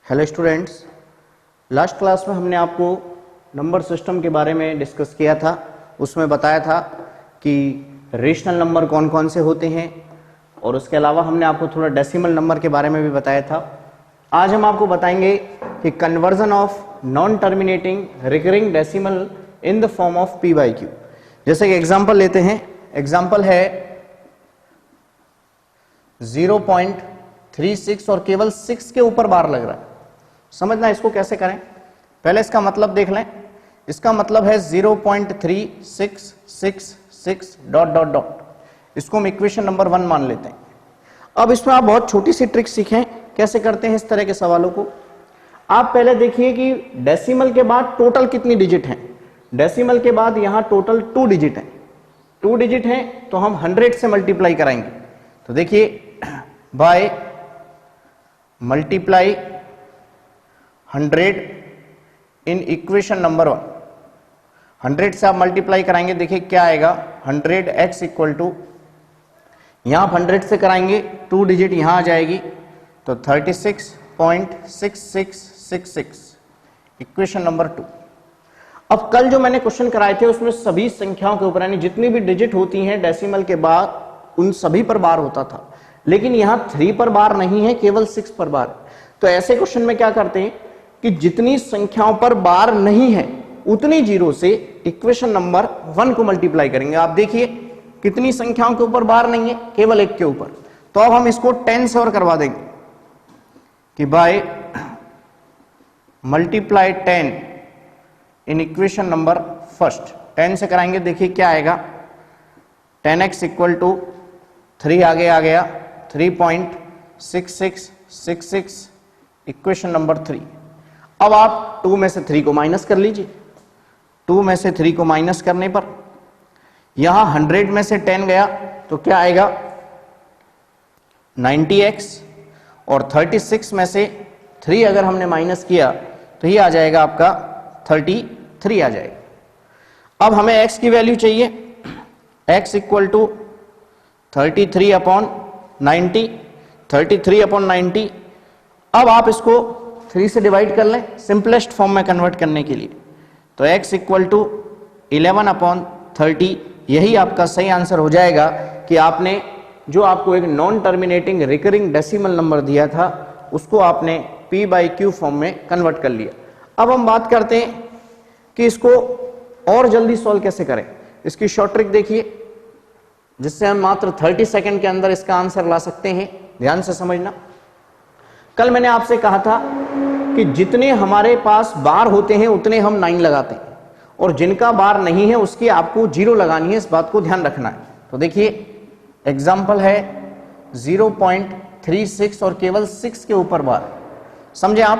Hello students, last class में हमने आपको नंबर सिस्टम के बारे में डिस्कस किया था। उसमें बताया था कि रेशनल नंबर कौन कौन से होते हैं और उसके अलावा हमने आपको थोड़ा डेसिमल नंबर के बारे में भी बताया था। आज हम आपको बताएंगे कि conversion of non terminating recurring decimal in the form of P by Q. जैसे कि एग्जाम्पल लेते हैं, एग्जाम्पल है 0.36 और केवल 6 के ऊपर बार लग रहा है। समझना इसको कैसे करें, पहले इसका मतलब देख लें। इसका मतलब है 0.3666 डॉट डॉट डॉट, इसको हम इक्वेशन नंबर 1 मान लेते हैं। अब इसमें आप बहुत छोटी सी ट्रिक सीखें कैसे करते हैं इस तरह के सवालों को। आप पहले देखिए कि डेसिमल के बाद टोटल कितनी डिजिट हैं। डेसिमल के बाद यहां टोटल 2 डिजिट हैं। 2 डिजिट हैं तो हम 100 से मल्टीप्लाई कराएंगे। तो देखिए by multiply 100 in equation number 1। 100 से आप मल्टीप्लाई कराएंगे, देखिए क्या आएगा 100x इक्वल टू, यहां आप 100 से कराएंगे 2 डिजिट यहां आ जाएगी तो 36.6666 इक्वेशन नंबर 2। अब कल जो मैंने क्वेश्चन कराए थे उसमें सभी संख्याओं के ऊपर यानी जितनी भी डिजिट होती हैं डेसिमल के बाद उन सभी पर बार होता था, लेकिन यहां 3 पर बार नहीं है, केवल 6 पर बार। तो ऐसे क्वेश्चन में क्या करते हैं कि जितनी संख्याओं पर बार नहीं है उतनी जीरो से इक्वेशन नंबर 1 को मल्टीप्लाई करेंगे। आप देखिए कितनी संख्याओं के ऊपर बार नहीं है, केवल 1 के ऊपर। तो अब हम इसको 10 से और करवा देंगे कि by multiply 10 in equation number 1। 10 से कराएंगे, देखिए क्या आएगा 10x इक्वल टू 3 आगे आ गया 3.6666 इक्वेशन नंबर 3। अब आप 2 में से 3 को माइनस कर लीजिए। 2 में से 3 को माइनस करने पर यहां 100 में से 10 गया तो क्या आएगा 90x, और 36 में से 3 अगर हमने माइनस किया तो ये आ जाएगा आपका 33 आ जाएगा। अब हमें x की वैल्यू चाहिए, x इक्वल टू 33/90, 33/90। अब आप इसको 3 से डिवाइड कर लें सिंपलेस्ट फॉर्म में कन्वर्ट करने के लिए, तो x इक्वल टू 11/30। यही आपका सही आंसर हो जाएगा कि आपने जो आपको एक non terminating recurring decimal number दिया था उसको आपने p बाई क्यू फॉर्म में कन्वर्ट कर लिया। अब हम बात करते हैं कि इसको और जल्दी सॉल्व कैसे करें। इसकी शॉर्ट ट्रिक देखिए जिससे हम मात्र 30 सेकंड के अंदर इसका आंसर ला सकते हैं। ध्यान से समझना, कल मैंने आपसे कहा था कि जितने हमारे पास बार होते हैं उतने हम 9 लगाते हैं और जिनका बार नहीं है उसकी आपको 0 लगानी है, इस बात को ध्यान रखना है। तो देखिए एग्जाम्पल है 0.36 और केवल 6 के ऊपर बार। समझे आप,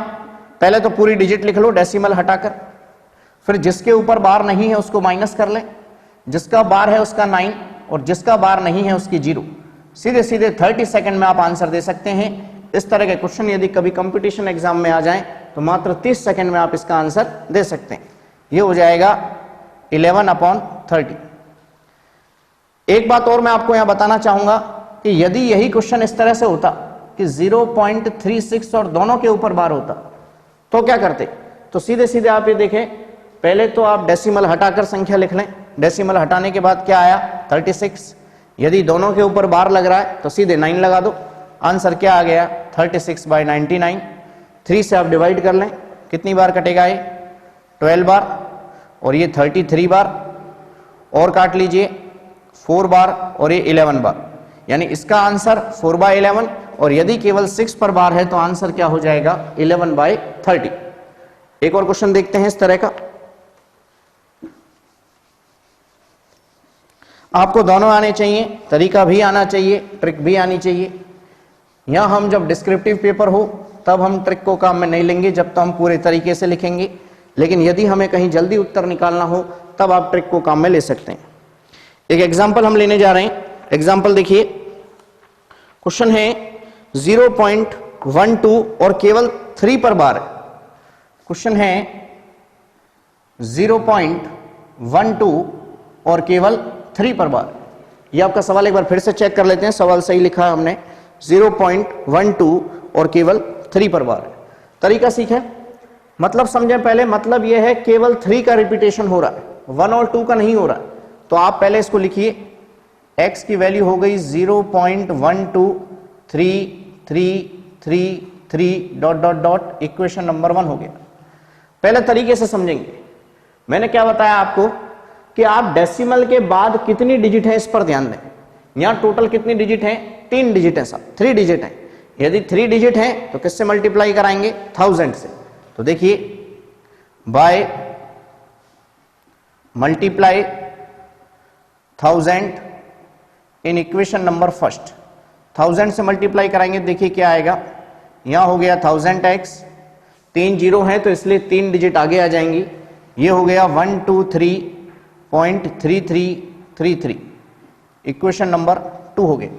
पहले तो पूरी डिजिट लिख लो डेसिमल हटाकर, फिर जिसके ऊपर बार नहीं है उसको माइनस कर लें, जिसका बार है उसका 9 और जिसका बार नहीं है उसकी 0। सीधे सीधे 30 सेकंड में आप आंसर दे सकते हैं। इस तरह के क्वेश्चन यदि कभी कंपटीशन एग्जाम में आ जाएं तो मात्र 30 सेकंड में आप इसका आंसर दे सकते हैं। ये हो जाएगा 11/30। एक बात और मैं आपको यहां बताना चाहूंगा कि यदि यही क्वेश्चन इस तरह से होता कि 0.36 और दोनों के ऊपर बार होता तो क्या करते। तो सीधे सीधे आप ये देखें, पहले तो आप डेसिमल हटाकर संख्या लिख लें। डेसिमल हटाने के बाद क्या आया 36। यदि दोनों के ऊपर बार लग रहा है तो सीधे 9 लगा दो, आंसर क्या आ गया 36/99। 3 से आप डिवाइड कर लें, कितनी बार कटेगा ये 12 बार, और ये 33 बार, और काट लीजिए 4 बार और ये 11 बार, यानी इसका आंसर 4/11। और यदि केवल 6 पर बार है तो आंसर क्या हो जाएगा 11/30। एक और क्वेश्चन देखते हैं इस तरह का। आपको दोनों आने चाहिए, तरीका भी आना चाहिए, ट्रिक भी आनी चाहिए। यहां हम जब डिस्क्रिप्टिव पेपर हो तब हम ट्रिक को काम में नहीं लेंगे, जब तो हम पूरे तरीके से लिखेंगे। लेकिन यदि हमें कहीं जल्दी उत्तर निकालना हो तब आप ट्रिक को काम में ले सकते हैं। एक एग्जांपल हम लेने जा रहे हैं। एग्जांपल देखिए, क्वेश्चन है 0.12 और केवल 3 पर बार है। क्वेश्चन है 0.12 और केवल 3 पर बार। ये आपका सवाल एक बार फिर से चेक कर लेते हैं, सवाल सही लिखा है हमने। 0.12 और केवल 3 पर बार है। तरीका सीखे, मतलब समझे पहले। मतलब यह है केवल 3 का रिपीटेशन हो रहा है, 1 और 2 का नहीं हो रहा है। तो आप पहले इसको लिखिए, x की वैल्यू हो गई 0.12333 dot dot dot, equation number 1 हो गया। पहले तरीके से समझेंगे। मैंने क्या बताया आपको कि आप डेसिमल के बाद कितनी डिजिट है इस पर ध्यान दें। यहां टोटल कितनी डिजिट है? 3 डिजिट है साहब, 3 डिजिट है। यदि 3 डिजिट है तो किससे मल्टीप्लाई कराएंगे? 1000 से। तो देखिए, by multiply 1000 in equation number first, 1000 से मल्टीप्लाई कराएंगे। देखिए क्या आएगा, यहां हो गया 1000x, 3 जीरो है तो इसलिए 3 डिजिट आगे आ जाएंगी। ये हो गया 123.3333, इक्वेशन नंबर 2 हो गया।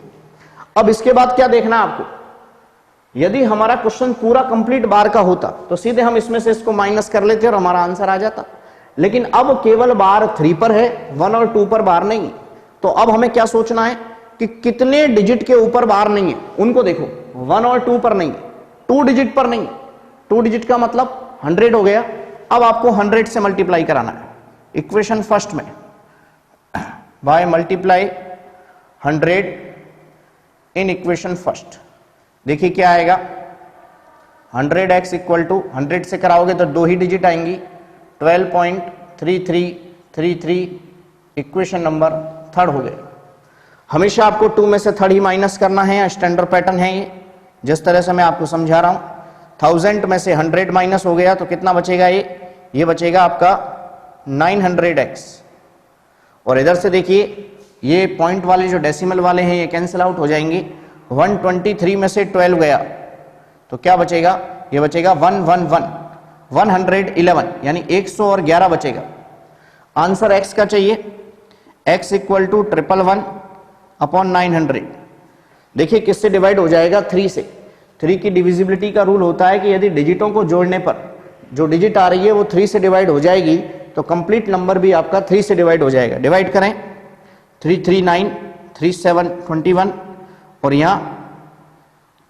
अब इसके बाद क्या देखना है आपको, यदि हमारा क्वेश्चन पूरा कंप्लीट बार का होता तो सीधे हम इसमें से इसको माइनस कर लेते और हमारा आंसर आ जाता। लेकिन अब केवल बार 3 पर है, 1 और 2 पर बार नहीं है। तो अब हमें क्या सोचना है कि कितने डिजिट के ऊपर बार नहीं है, उनको देखो। 1 और 2 पर नहीं है, 2 डिजिट पर नहीं है। 2 डिजिट का मतलब 100 हो गया। अब आपको 100 से मल्टीप्लाई कराना है इक्वेशन फर्स्ट में, by multiply 100 in equation first. देखिए क्या आएगा, 100x इक्वल टू 100 से कराओगे तो 2 ही डिजिट आएंगी, 12.3333, इक्वेशन नंबर 3 हो गया। हमेशा आपको 2 में से 3 ही माइनस करना है, स्टैंडर्ड पैटर्न है ये, जिस तरह से मैं आपको समझा रहा हूं। 1000 में से 100 माइनस हो गया तो कितना बचेगा? ये बचेगा आपका 900x। और इधर से देखिए, ये पॉइंट वाले जो डेसिमल वाले हैं ये कैंसिल आउट हो जाएंगे। 123 में से 12 गया तो क्या बचेगा? ये बचेगा 111 यानी 111 बचेगा। आंसर x का चाहिए, x इक्वल टू 111 अपॉन 900। देखिए किससे डिवाइड हो जाएगा? 3 से। 3 की डिविजिबिलिटी का रूल होता है कि यदि डिजिटों को जोड़ने पर जो डिजिट आ रही है वो 3 से डिवाइड हो जाएगी तो कंप्लीट नंबर भी आपका 3 से डिवाइड हो जाएगा। डिवाइड करें, 3 3 9, 3 7 21 और यहां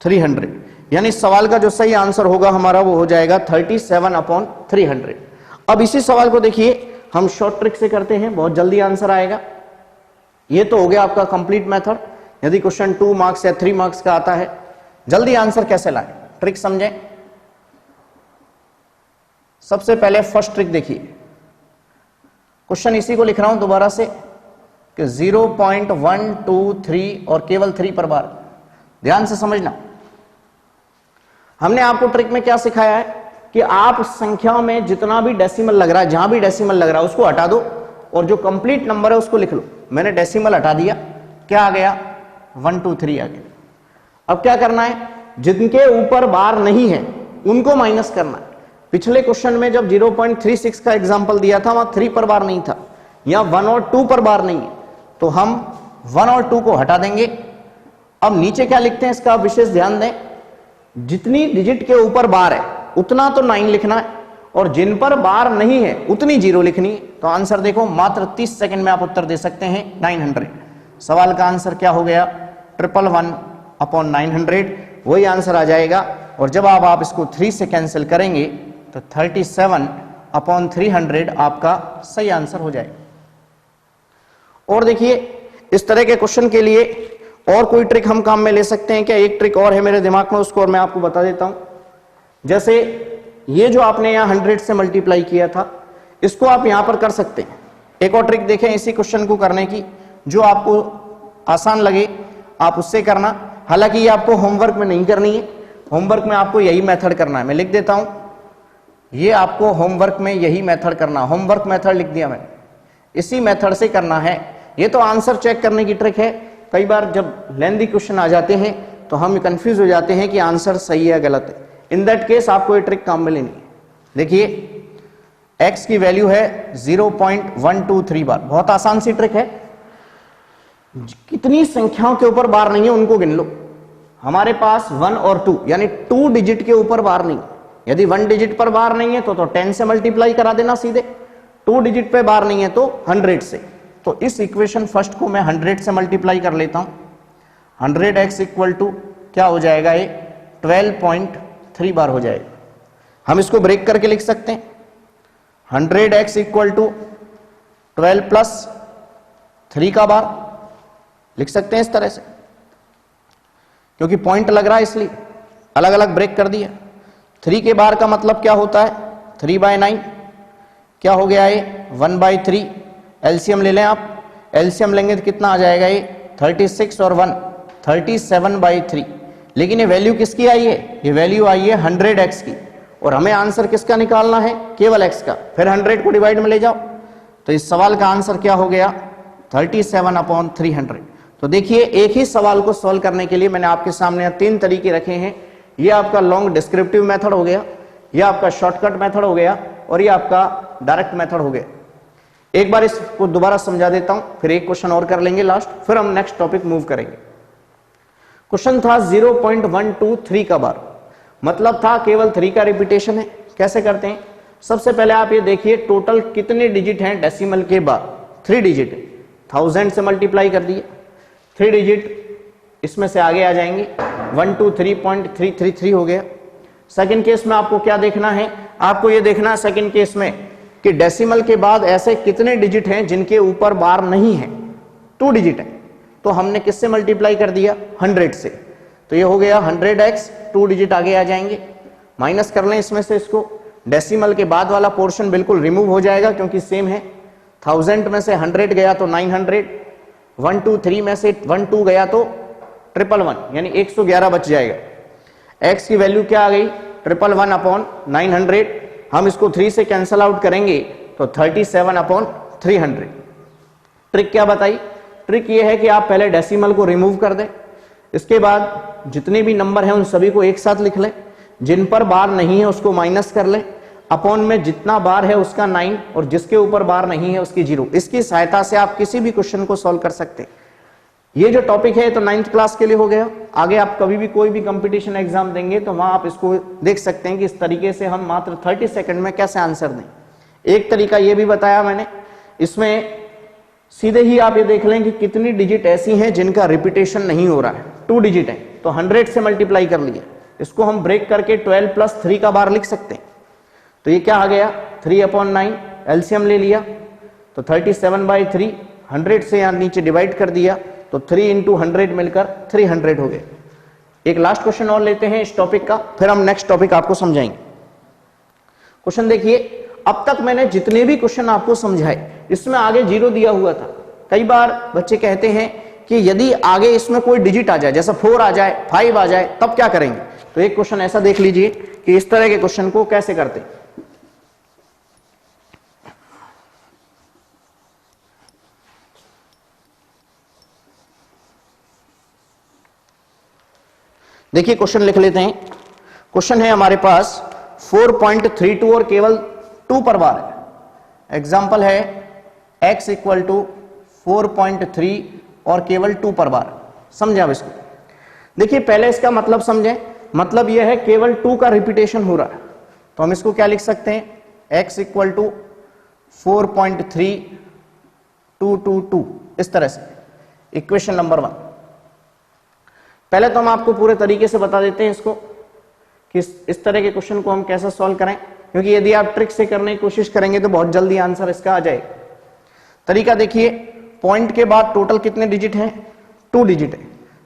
300, यानी सवाल का जो सही आंसर होगा हमारा वो हो जाएगा 37 अपॉन 300। अब इसी सवाल को देखिए हम शॉर्ट ट्रिक से करते हैं, बहुत जल्दी आंसर आएगा। ये तो हो गया आपका कंप्लीट मेथड। यदि क्वेश्चन 2 मार्क्स या 3 मार्क्स का आता है, जल्दी आंसर कैसे लाएं, ट्रिक समझें। सबसे पहले फर्स्ट ट्रिक देखिए, क्वेश्चन इसी को लिख रहा हूं दोबारा से कि 0.123 और केवल 3 पर बार। ध्यान से समझना, हमने आपको ट्रिक में क्या सिखाया है कि आप संख्या में जितना भी डेसिमल लग रहा है, जहां भी डेसिमल लग रहा है उसको हटा दो और जो कंप्लीट नंबर है उसको लिख लो। मैंने डेसिमल हटा दिया, क्या आ गया? 123 आ गया। अब क्या करना है, जिनके ऊपर बार नहीं है उनको माइनस करना है। पिछले क्वेश्चन में जब 0.36 का एग्जांपल दिया था वहां 3 पर बार नहीं था, यहां 1 और 2 पर बार नहीं है, तो हम 1 और 2 को हटा देंगे। अब नीचे क्या लिखते हैं इसका विशेष ध्यान दें, जितनी डिजिट के ऊपर बार है उतना तो 9 लिखना है और जिन पर बार नहीं है उतनी 0 लिखनी है। तो आंसर देखो, मात्र 30 सेकंड में आप उत्तर दे सकते हैं 900। सवाल का आंसर क्या हो गया? 111 अपॉन 900, वही आंसर आ जाएगा। और जब आप इसको 3 से कैंसिल करेंगे तो 37 अपॉन 300 आपका सही आंसर हो जाएगा। और देखिए इस तरह के क्वेश्चन के लिए और कोई ट्रिक हम काम में ले सकते हैं क्या? एक ट्रिक और है मेरे दिमाग में, उसको और मैं आपको बता देता हूं। जैसे ये जो आपने यहां 100 से मल्टीप्लाई किया था, इसको आप यहां पर कर सकते हैं। एक और ट्रिक देखें इसी क्वेश्चन को करने की, जो आपको आसान लगे आप उससे करना। हालांकि ये आपको होमवर्क में नहीं करनी है, होमवर्क में आपको यही मेथड करना है। मैं लिख देता हूं, ये आपको होमवर्क में यही मेथड करना। होमवर्क मेथड लिख दिया मैंने, इसी मेथड से करना है। ये तो आंसर चेक करने की ट्रिक है। कई बार जब लेंथी क्वेश्चन आ जाते हैं तो हम कंफ्यूज हो जाते हैं कि आंसर सही है गलत है। इन दैट केस आपको ये ट्रिक काम में लेनी है। देखिए x की वैल्यू है 0.123 बार, बहुत आसान सी ट्रिक है। कितनी संख्याओं के ऊपर बार नहीं है उनको गिन लो। हमारे पास 1 और 2 यानी 2 डिजिट के ऊपर बार नहीं। यदि 1 डिजिट पर बार नहीं है तो 10 से मल्टीप्लाई करा देना सीधे। 2 डिजिट पे बार नहीं है तो 100 से। तो इस इक्वेशन फर्स्ट को मैं 100 से मल्टीप्लाई कर लेता हूं। 100x इक्वल टू क्या हो जाएगा? ये 12.3 बार हो जाएगा। हम इसको ब्रेक करके लिख सकते हैं 100x इक्वल टू 12 प्लस 3 का बार, लिख सकते हैं इस तरह से, क्योंकि पॉइंट लग रहा है इसलिए अलग अलग ब्रेक कर दिया। 3 के बार का मतलब क्या होता है 3/9, क्या हो गया ये 1/3। एलसीएम ले लें आप, एलसीएम लेंगे तो कितना आ जाएगा ये 36 और 1 37/3। लेकिन ये वैल्यू किसकी आई है, ये वैल्यू आई है 100x की, और हमें आंसर किसका निकालना है, केवल x का। फिर 100 को डिवाइड में ले जाओ, तो इस सवाल का आंसर क्या हो गया 37/300। तो देखिए एक ही सवाल को सॉल्व करने के लिए मैंने आपके सामने 3 तरीके रखे हैं। ये आपका लॉन्ग डिस्क्रिप्टिव मेथड हो गया, ये आपका शॉर्टकट मेथड हो गया, और ये आपका डायरेक्ट मेथड हो गया। एक बार इसको दोबारा समझा देता हूं, फिर एक क्वेश्चन और कर लेंगे लास्ट, फिर हम नेक्स्ट टॉपिक मूव करेंगे। क्वेश्चन था 0.123 का बार, मतलब था केवल 3 का रिपीटेशन है। कैसे करते हैं, सबसे पहले आप ये देखिए टोटल कितने डिजिट हैं डेसिमल के बाद, 3 डिजिट है, 1000 से मल्टीप्लाई कर दिए, 3 डिजिट इसमें से आगे आ जाएंगे, 123.333 हो गया। सेकंड केस में आपको क्या देखना है, आपको ये देखना है सेकंड केस में कि डेसिमल के बाद ऐसे कितने डिजिट हैं जिनके ऊपर बार नहीं है, 2 डिजिट है। तो हमने किससे मल्टीप्लाई कर दिया 100 से, तो ये हो गया 100x, 2 डिजिट आगे आ जाएंगे। माइनस कर लें इसमें से इसको, डेसिमल के बाद वाला पोर्शन बिल्कुल रिमूव हो जाएगा क्योंकि सेम है। 1000 में से 100 गया तो 900, 123 में से 12 गया तो 111, यानी 111 बच जाएगा। x की वैल्यू क्या आ गई 111/900, हम इसको 3 से कैंसल आउट करेंगे तो 37/300। ट्रिक क्या बताई, ट्रिक ये है कि आप पहले डेसिमल को रिमूव कर दें, इसके बाद जितने भी नंबर हैं उन सभी को एक साथ लिख लें, जिन पर बार नहीं है उसको माइनस कर लें, अपॉन में जितना बार है उसका 9 और जिसके ऊपर बार नहीं है उसकी 0। इसकी सहायता से आप किसी भी क्वेश्चन को सॉल्व कर सकते हैं। ये जो टॉपिक है तो 9th क्लास के लिए हो गया। आगे आप कभी भी कोई भी कंपटीशन एग्जाम देंगे तो वहां आप इसको देख सकते हैं कि इस तरीके से हम मात्र 30 सेकंड में कैसे आंसर दें। एक तरीका ये भी बताया मैंने, इसमें सीधे ही आप ये देख लें कि कितनी डिजिट ऐसी हैं जिनका रिपीटेशन नहीं हो रहा है, 2 डिजिट है, तो 100 से मल्टीप्लाई कर लिया, इसको हम ब्रेक करके 12 प्लस 3 का बार लिख सकते हैं। तो ये क्या आ गया 3/9, एलसीएम ले लिया तो 37/3, 100 से यहां नीचे डिवाइड कर दिया तो 3 × 100 मिलकर 300 हो गए। एक लास्ट क्वेश्चन और लेते हैं इस टॉपिक का, फिर हम नेक्स्ट टॉपिक आपको समझाएंगे। क्वेश्चन देखिए, अब तक मैंने जितने भी क्वेश्चन आपको समझाए इसमें आगे 0 दिया हुआ था। कई बार बच्चे कहते हैं कि यदि आगे इसमें कोई डिजिट आ जाए, जैसे 4 आ जाए, 5 आ जाए, तब क्या करेंगे। तो एक क्वेश्चन ऐसा देख लीजिए कि इस तरह के क्वेश्चन को कैसे करते हैं। देखिए क्वेश्चन लिख लेते हैं। क्वेश्चन है हमारे पास 4.32 और केवल 2 पर बार है। एग्जाम्पल है x इक्वल टू 4.3 और केवल 2 पर बार। समझे आप इसको, देखिए पहले इसका मतलब समझें। मतलब यह है केवल 2 का रिपीटेशन हो रहा है, तो हम इसको क्या लिख सकते हैं x इक्वल टू 4.3222 इस तरह से। Equation number 1। पहले तो हम आपको पूरे तरीके से बता देते हैं इसको कि इस तरह के क्वेश्चन को हम कैसे सॉल्व करें, क्योंकि यदि आप ट्रिक से करने की कोशिश करेंगे तो बहुत जल्दी आंसर इसका आ जाएगा। तरीका देखिए, पॉइंट के बाद टोटल कितने डिजिट हैं 2 डिजिट है,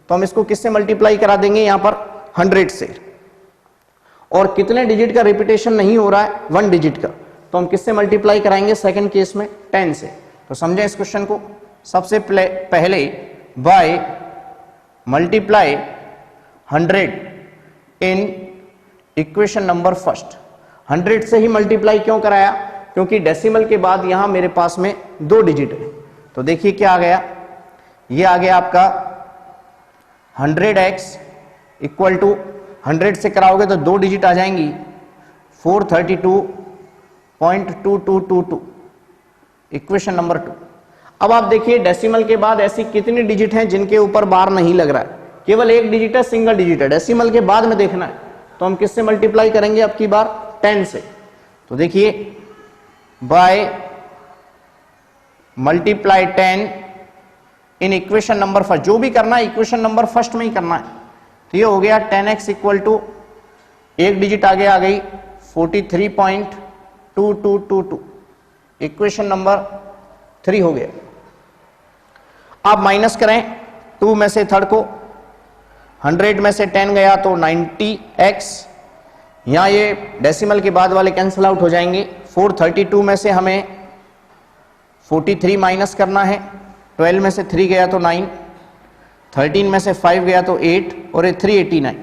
तो हम इसको किससे मल्टीप्लाई करा देंगे यहां पर 100 से। और कितने डिजिट का रिपीटेशन नहीं हो रहा है 1 डिजिट का, तो हम किससे मल्टीप्लाई कराएंगे सेकंड केस में 10 से। तो समझें इस क्वेश्चन को। सबसे पहले by multiply 100 in equation number first. 100 से ही मल्टीप्लाई क्यों कराया, क्योंकि डेसिमल के बाद यहां मेरे पास में 2 डिजिट है। तो देखिए क्या आ गया, ये आ गया आपका 100x इक्वल टू 100 से कराओगे तो 2 डिजिट आ जाएंगी 432.2222 इक्वेशन नंबर 2। अब आप देखिए डेसिमल के बाद ऐसी कितनी डिजिट हैं जिनके ऊपर बार नहीं लग रहा है, केवल 1 डिजिट है, सिंगल डिजिट है। डेसिमल के बाद में देखना है तो हम किससे मल्टीप्लाई करेंगे अब की बार 10 से। तो देखिए by multiply 10 in equation number first. जो भी करना है इक्वेशन नंबर फर्स्ट में ही करना है। तो ये हो गया 10x इक्वल टू 1 डिजिट आगे आ गई 43.2222, इक्वेशन नंबर 3 हो गया। आप माइनस करें 2 में से थर्ड को, 100 में से 10 गया तो 90x, यहां ये डेसिमल के बाद वाले कैंसिल आउट हो जाएंगे। 432 में से हमें 43 माइनस करना है, 12 में से 3 गया तो 9, 13 में से 5 गया तो 8 और ये 389,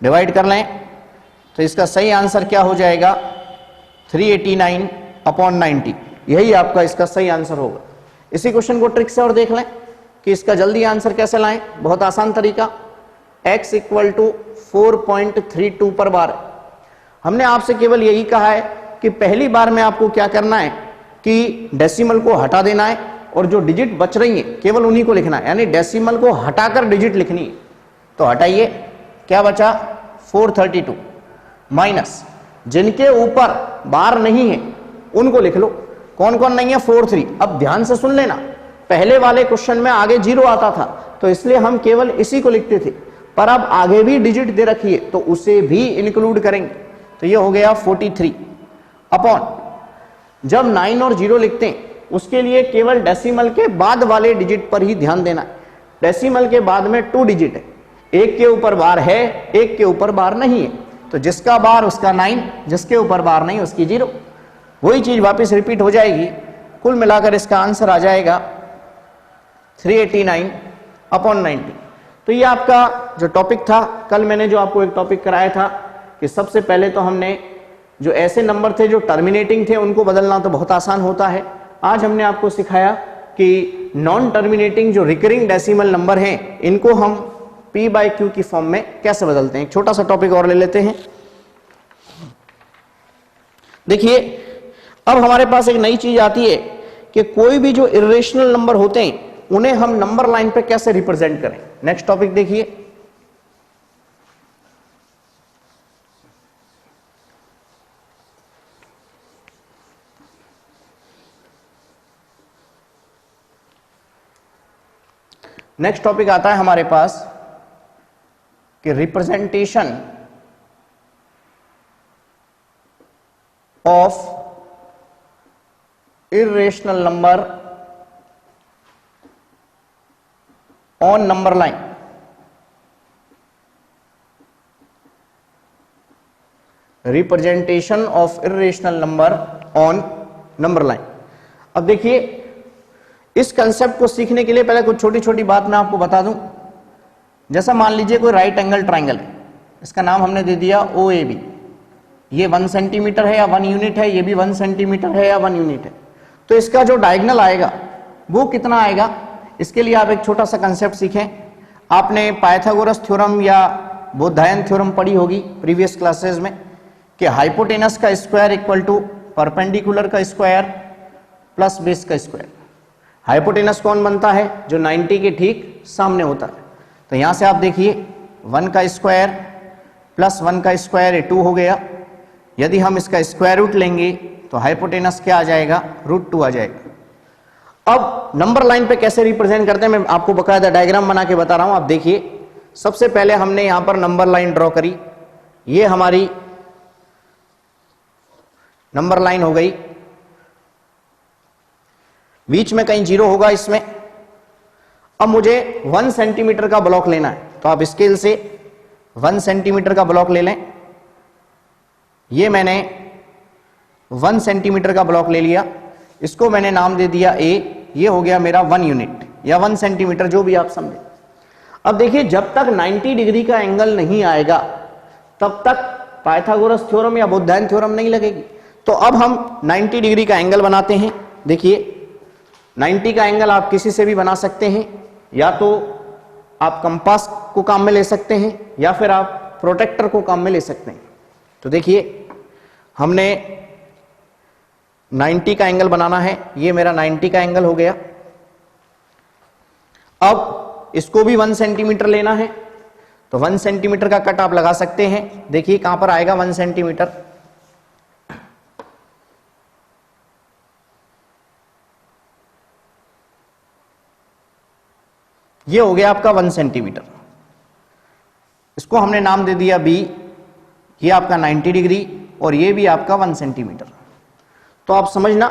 डिवाइड कर लें तो इसका सही आंसर क्या हो जाएगा 389/90, यही आपका इसका सही आंसर होगा। इसी क्वेश्चन को ट्रिक से और देख लें कि इसका जल्दी आंसर कैसे लाएं। बहुत आसान तरीका, x इक्वल टू 4.32 पर बार। हमने आपसे केवल यही कहा है कि पहली बार में आपको क्या करना है कि डेसिमल को हटा देना है और जो डिजिट बच रही है केवल उन्हीं को लिखना है, यानी डेसिमल को हटाकर डिजिट लिखनी है। तो हटाइए, क्या बचा 432 माइनस जिनके ऊपर बार नहीं है उनको लिख लो। कौन कौन नहीं है 43। अब ध्यान से सुन लेना, पहले वाले क्वेश्चन में आगे 0 आता था तो इसलिए हम केवल इसी को लिखते थे, पर अब आगे भी डिजिट दे रखी है तो उसे भी इंक्लूड करेंगे। तो ये हो गया 43 अपॉन, जब 9 और 0 लिखते हैं उसके लिए केवल डेसिमल के बाद वाले डिजिट पर ही ध्यान देना है। डेसिमल के बाद में 2 डिजिट है, एक के ऊपर बार है, एक के ऊपर बार नहीं है, तो जिसका बार उसका 9, जिसके ऊपर बार नहीं उसकी 0। वही चीज वापस रिपीट हो जाएगी। कुल मिलाकर इसका आंसर आ जाएगा 389/90। तो ये आपका जो टॉपिक था, कल मैंने जो आपको एक टॉपिक कराया था कि सबसे पहले तो हमने जो ऐसे नंबर थे जो टर्मिनेटिंग थे उनको बदलना तो बहुत आसान होता है। आज हमने आपको सिखाया कि नॉन टर्मिनेटिंग जो रिकरिंग डेसिमल नंबर हैं इनको हम p/q की फॉर्म में कैसे बदलते हैं। एक छोटा सा टॉपिक और ले लेते हैं। देखिए, अब हमारे पास एक नई चीज आती है कि कोई भी जो इरेशनल नंबर होते हैं उन्हें हम नंबर लाइन पे कैसे रिप्रेजेंट करें। नेक्स्ट टॉपिक देखिए, नेक्स्ट टॉपिक आता है हमारे पास कि representation of irrational number on number line. Representation of irrational number on number line. अब देखिए, इस कंसेप्ट को सीखने के लिए पहले कुछ छोटी छोटी बात मैं आपको बता दूं। जैसा मान लीजिए कोई राइट एंगल ट्राइंगल है, इसका नाम हमने दे दिया OAB। ये 1 सेंटीमीटर है या 1 यूनिट है, ये भी 1 सेंटीमीटर है या 1 यूनिट है। तो इसका जो डायगोनल आएगा वो कितना आएगा, इसके लिए आप एक छोटा सा कंसेप्ट सीखें। आपने पाइथागोरस थ्योरम या बोधायन थ्योरम पढ़ी होगी प्रीवियस क्लासेस में कि हाइपोटेनस का स्क्वायर इक्वल टू परपेंडिकुलर का स्क्वायर प्लस बेस का स्क्वायर। हाइपोटेनस कौन बनता है, जो 90 के ठीक सामने होता है। तो यहां से आप देखिए 1 का स्क्वायर प्लस 1 का स्क्वायर, ये 2 हो गया। यदि हम इसका स्क्वायर रूट लेंगे तो हाइपोटेनस क्या आ जाएगा, √2 आ जाएगा। अब नंबर लाइन पे कैसे रिप्रेजेंट करते हैं मैं आपको बकायदा डायग्राम बना के बता रहा हूं। आप देखिए, सबसे पहले हमने यहां पर नंबर लाइन ड्रॉ करी, ये हमारी नंबर लाइन हो गई। बीच में कहीं 0 होगा इसमें। अब मुझे 1 सेंटीमीटर का ब्लॉक लेना है, तो आप स्केल से 1 सेंटीमीटर का ब्लॉक ले लें। ये मैंने 1 सेंटीमीटर का ब्लॉक ले लिया, इसको मैंने नाम दे दिया A। ये हो गया मेरा 1 यूनिट या 1 सेंटीमीटर, जो भी आप समझे। अब देखिए, जब तक 90 डिग्री का एंगल नहीं आएगा तब तक पाइथागोरस थ्योरम या बोधायन थ्योरम नहीं लगेगी। तो अब हम 90 डिग्री का एंगल बनाते हैं। देखिए, 90 का एंगल आप किसी से भी बना सकते हैं, या तो आप कंपास को काम में ले सकते हैं या फिर आप प्रोटेक्टर को काम में ले सकते हैं। तो देखिए, हमने 90 का एंगल बनाना है, ये मेरा 90 का एंगल हो गया। अब इसको भी 1 सेंटीमीटर लेना है, तो 1 सेंटीमीटर का कट आप लगा सकते हैं। देखिए कहां पर आएगा 1 सेंटीमीटर, ये हो गया आपका 1 सेंटीमीटर। इसको हमने नाम दे दिया B। ये आपका 90 डिग्री, और ये भी आपका 1 सेंटीमीटर। तो आप समझना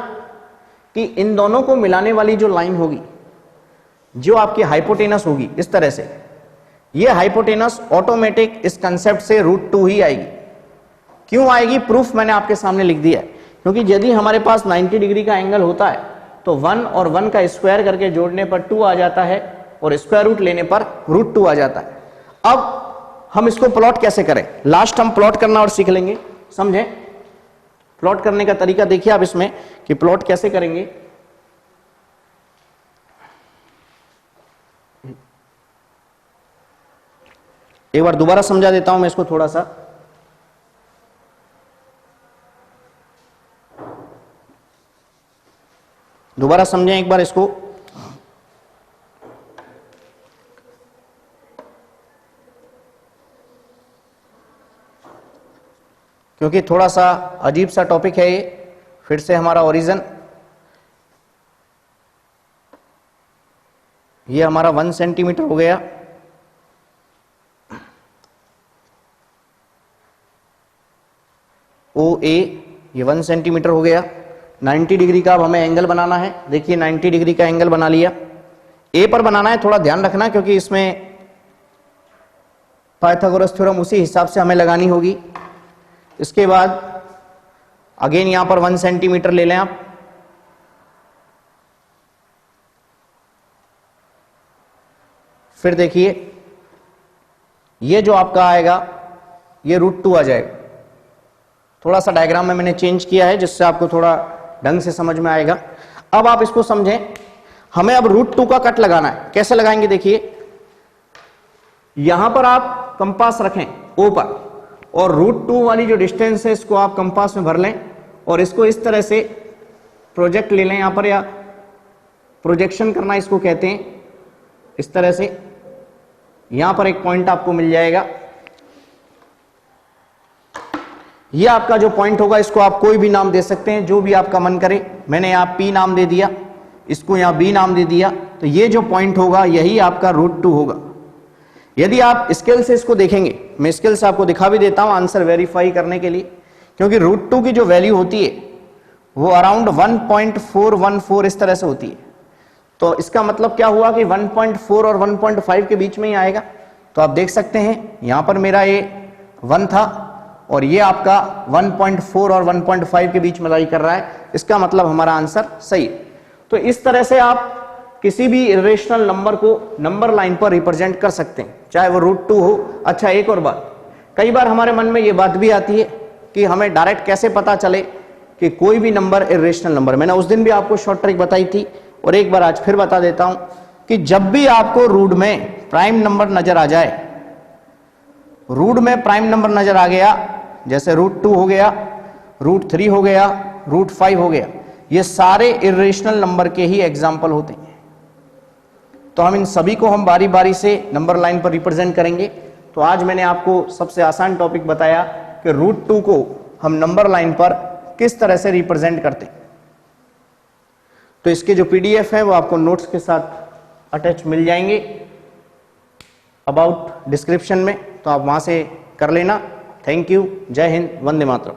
कि इन दोनों को मिलाने वाली जो लाइन होगी, जो आपकी हाइपोटेनस होगी इस तरह से, ये हाइपोटेनस ऑटोमेटिक इस कंसेप्ट से √2 ही आएगी। क्यों आएगी? प्रूफ मैंने आपके सामने लिख दिया है। क्योंकि यदि हमारे पास 90 डिग्री का एंगल होता है तो 1 और 1 का स्क्वायर करके जोड़ने पर 2 आ जाता है और स्क्वायर रूट लेने पर √2 आ जाता है। अब हम इसको प्लॉट कैसे करें, लास्ट हम प्लॉट करना और सीख लेंगे, समझे? प्लॉट करने का तरीका देखिए आप इसमें कि प्लॉट कैसे करेंगे। एक बार दोबारा समझा देता हूं मैं इसको थोड़ा सा। दोबारा समझें एक बार इसको। क्योंकि थोड़ा सा अजीब सा टॉपिक है ये। फिर से हमारा ओरिजिन, ये हमारा 1 सेंटीमीटर हो गया, ओ ए ये 1 सेंटीमीटर हो गया। 90 डिग्री का अब हमें एंगल बनाना है। देखिए 90 डिग्री का एंगल बना लिया। ए पर बनाना है, थोड़ा ध्यान रखना क्योंकि इसमें पाइथागोरस थ्योरम उसी हिसाब से हमें लगानी होगी। इसके बाद अगेन यहां पर 1 सेंटीमीटर ले लें आप। फिर देखिए ये जो आपका आएगा ये √2 आ जाएगा। थोड़ा सा डायग्राम में मैंने चेंज किया है जिससे आपको थोड़ा ढंग से समझ में आएगा। अब आप इसको समझें, हमें अब √2 का कट लगाना है। कैसे लगाएंगे? देखिए यहां पर आप कंपास रखें ओ पर और √2 वाली जो डिस्टेंस है इसको आप कंपास में भर लें और इसको इस तरह से प्रोजेक्ट ले लें यहां पर, या प्रोजेक्शन करना इसको कहते हैं। इस तरह से यहां पर एक पॉइंट आपको मिल जाएगा। यह आपका जो पॉइंट होगा इसको आप कोई भी नाम दे सकते हैं, जो भी आपका मन करे। मैंने यहां P नाम दे दिया, इसको यहां B नाम दे दिया। तो ये जो पॉइंट होगा यही आपका √2 होगा। यदि आप स्केल से इसको देखेंगे, मैं स्केल से आपको दिखा भी देता हूं आंसर वेरीफाई करने के लिए, क्योंकि √2 की जो वैल्यू होती है वो अराउंड 1.414 इस तरह से होती है। तो इसका मतलब क्या हुआ कि 1.4 और 1.5 के बीच में ही आएगा। तो आप देख सकते हैं यहां पर मेरा ये 1 था और ये आपका 1.4 और 1.5 के बीच में लाई कर रहा है। इसका मतलब हमारा आंसर सही है। तो इस तरह से आप किसी भी इरेशनल नंबर को नंबर लाइन पर रिप्रेजेंट कर सकते हैं, चाहे वो √2 हो। अच्छा, एक और बात, कई बार हमारे मन में ये बात भी आती है कि हमें डायरेक्ट कैसे पता चले कि कोई भी नंबर इरेशनल नंबर। मैंने उस दिन भी आपको शॉर्ट ट्रिक बताई थी और एक बार आज फिर बता देता हूं कि जब भी आपको रूट में प्राइम नंबर नजर आ जाए, रूट में प्राइम नंबर नजर आ गया, जैसे √2 हो गया, √3 हो गया, √5 हो गया, ये सारे इरेशनल नंबर के ही एग्जाम्पल होते हैं। तो हम इन सभी को हम बारी बारी से नंबर लाइन पर रिप्रेजेंट करेंगे। तो आज मैंने आपको सबसे आसान टॉपिक बताया कि √2 को हम नंबर लाइन पर किस तरह से रिप्रेजेंट करते हैं। तो इसके जो PDF है वो आपको नोट्स के साथ अटैच मिल जाएंगे अबाउट डिस्क्रिप्शन में, तो आप वहां से कर लेना। थैंक यू, जय हिंद, वंदे मातरम।